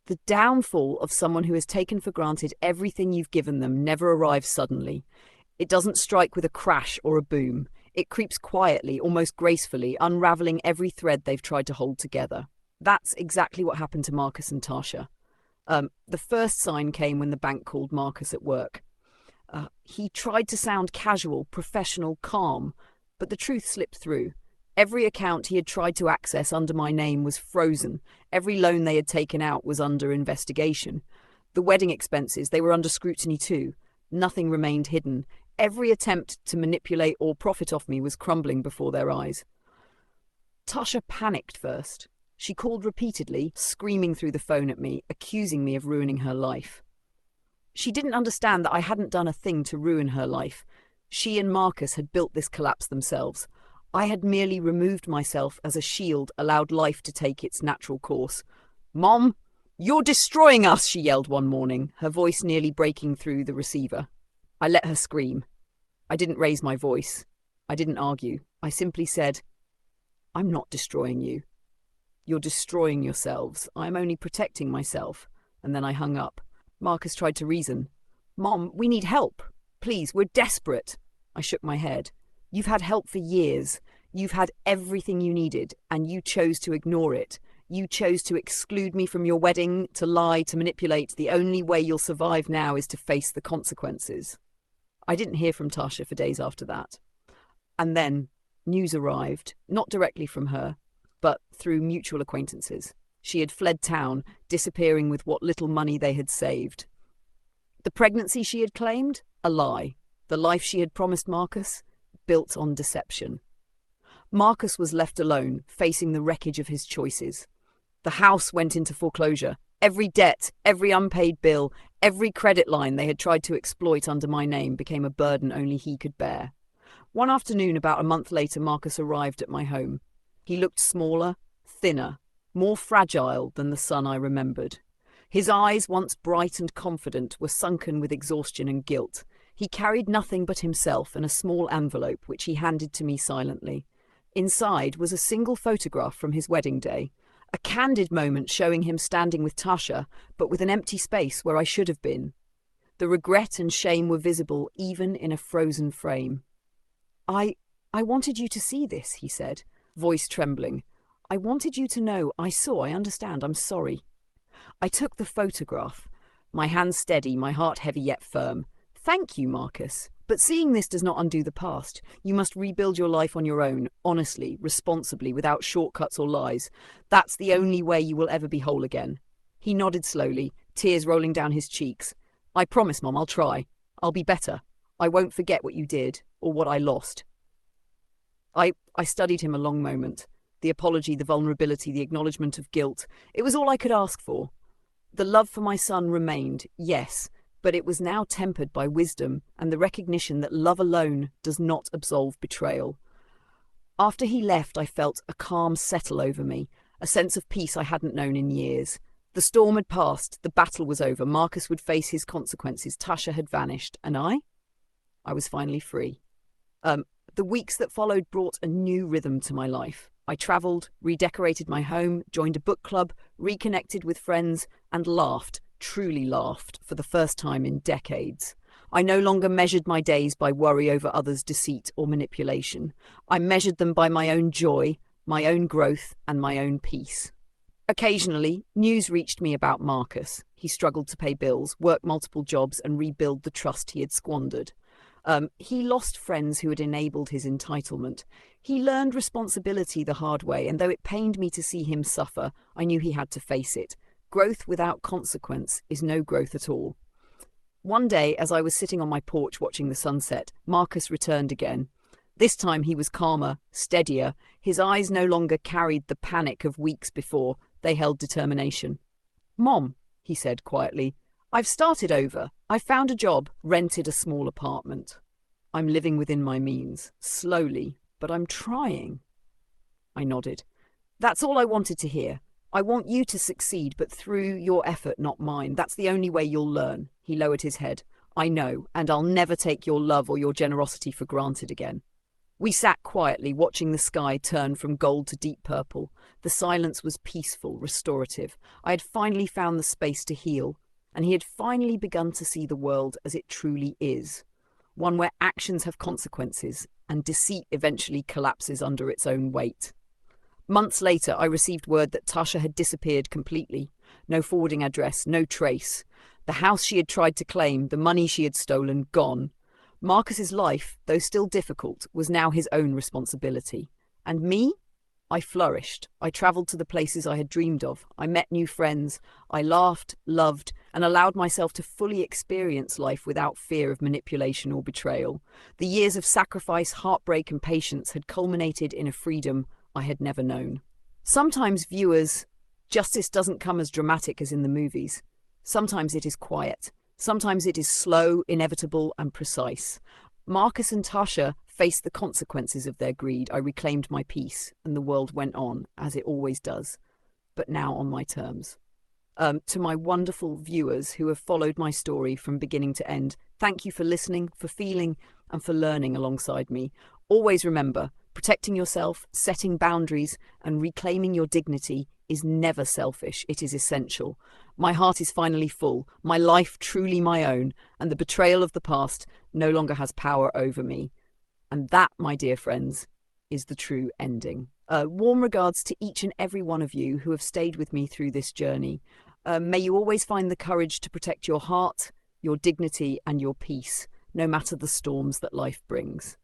The downfall of someone who has taken for granted everything you've given them never arrives suddenly. It doesn't strike with a crash or a boom. It creeps quietly, almost gracefully, unraveling every thread they've tried to hold together. That's exactly what happened to Marcus and Tasha. The first sign came when the bank called Marcus at work. He tried to sound casual, professional, calm, but the truth slipped through. Every account he had tried to access under my name was frozen. Every loan they had taken out was under investigation. The wedding expenses, they were under scrutiny too. Nothing remained hidden. Every attempt to manipulate or profit off me was crumbling before their eyes. Tasha panicked first. She called repeatedly, screaming through the phone at me, accusing me of ruining her life. She didn't understand that I hadn't done a thing to ruin her life. She and Marcus had built this collapse themselves. I had merely removed myself as a shield, allowed life to take its natural course. "Mom, you're destroying us," she yelled one morning, her voice nearly breaking through the receiver. I let her scream. I didn't raise my voice. I didn't argue. I simply said, "I'm not destroying you. You're destroying yourselves. I'm only protecting myself." And then I hung up. Marcus tried to reason. "Mom, we need help. Please, we're desperate." I shook my head. "You've had help for years. You've had everything you needed, and you chose to ignore it. You chose to exclude me from your wedding, to lie, to manipulate. The only way you'll survive now is to face the consequences." I didn't hear from Tasha for days after that. And then news arrived, not directly from her, but through mutual acquaintances. She had fled town, disappearing with what little money they had saved. The pregnancy she had claimed? A lie. The life she had promised Marcus? Built on deception. Marcus was left alone, facing the wreckage of his choices. The house went into foreclosure. Every debt, every unpaid bill, every credit line they had tried to exploit under my name became a burden only he could bear. One afternoon, about a month later, Marcus arrived at my home. He looked smaller, thinner, more fragile than the son I remembered. His eyes, once bright and confident, were sunken with exhaustion and guilt. He carried nothing but himself and a small envelope, which he handed to me silently. Inside was a single photograph from his wedding day, a candid moment showing him standing with Tasha, but with an empty space where I should have been. The regret and shame were visible even in a frozen frame. I wanted you to see this," he said, voice trembling. "I wanted you to know. I understand, I'm sorry." I took the photograph, my hands steady, my heart heavy yet firm. "Thank you, Marcus. But seeing this does not undo the past. You must rebuild your life on your own, honestly, responsibly, without shortcuts or lies. That's the only way you will ever be whole again." He nodded slowly, tears rolling down his cheeks. "I promise, Mom, I'll try. I'll be better. I won't forget what you did, or what I lost." I studied him a long moment. The apology, the vulnerability, the acknowledgement of guilt. It was all I could ask for. The love for my son remained, yes, but it was now tempered by wisdom and the recognition that love alone does not absolve betrayal. After he left, I felt a calm settle over me, a sense of peace I hadn't known in years. The storm had passed, the battle was over, Marcus would face his consequences, Tasha had vanished, and I was finally free. The weeks that followed brought a new rhythm to my life. I travelled, redecorated my home, joined a book club, reconnected with friends, and laughed, truly laughed, for the first time in decades. I no longer measured my days by worry over others' deceit or manipulation. I measured them by my own joy, my own growth, and my own peace. Occasionally, news reached me about Marcus. He struggled to pay bills, work multiple jobs, and rebuild the trust he had squandered. He lost friends who had enabled his entitlement. He learned responsibility the hard way, and though it pained me to see him suffer, I knew he had to face it. Growth without consequence is no growth at all. One day, as I was sitting on my porch watching the sunset, Marcus returned again. This time he was calmer, steadier. His eyes no longer carried the panic of weeks before. They held determination. "Mom," he said quietly, "I've started over. I found a job, rented a small apartment. I'm living within my means, slowly, but I'm trying." I nodded. "That's all I wanted to hear. I want you to succeed, but through your effort, not mine. That's the only way you'll learn." He lowered his head. "I know, and I'll never take your love or your generosity for granted again." We sat quietly, watching the sky turn from gold to deep purple. The silence was peaceful, restorative. I had finally found the space to heal, and he had finally begun to see the world as it truly is. One where actions have consequences, and deceit eventually collapses under its own weight. Months later, I received word that Tasha had disappeared completely. No forwarding address, no trace. The house she had tried to claim, the money she had stolen, gone. Marcus's life, though still difficult, was now his own responsibility. And me? I flourished. I travelled to the places I had dreamed of. I met new friends. I laughed, loved, and allowed myself to fully experience life without fear of manipulation or betrayal. The years of sacrifice, heartbreak, and patience had culminated in a freedom I had never known. Sometimes, viewers, justice doesn't come as dramatic as in the movies. Sometimes it is quiet. Sometimes it is slow, inevitable, and precise. Marcus and Tasha faced the consequences of their greed. I reclaimed my peace, and the world went on, as it always does, but now on my terms. To my wonderful viewers who have followed my story from beginning to end, thank you for listening, for feeling, and for learning alongside me. Always remember, protecting yourself, setting boundaries, and reclaiming your dignity is never selfish. It is essential. My heart is finally full, my life truly my own, and the betrayal of the past no longer has power over me. And that, my dear friends, is the true ending. Warm regards to each and every one of you who have stayed with me through this journey. May you always find the courage to protect your heart, your dignity, and your peace, no matter the storms that life brings.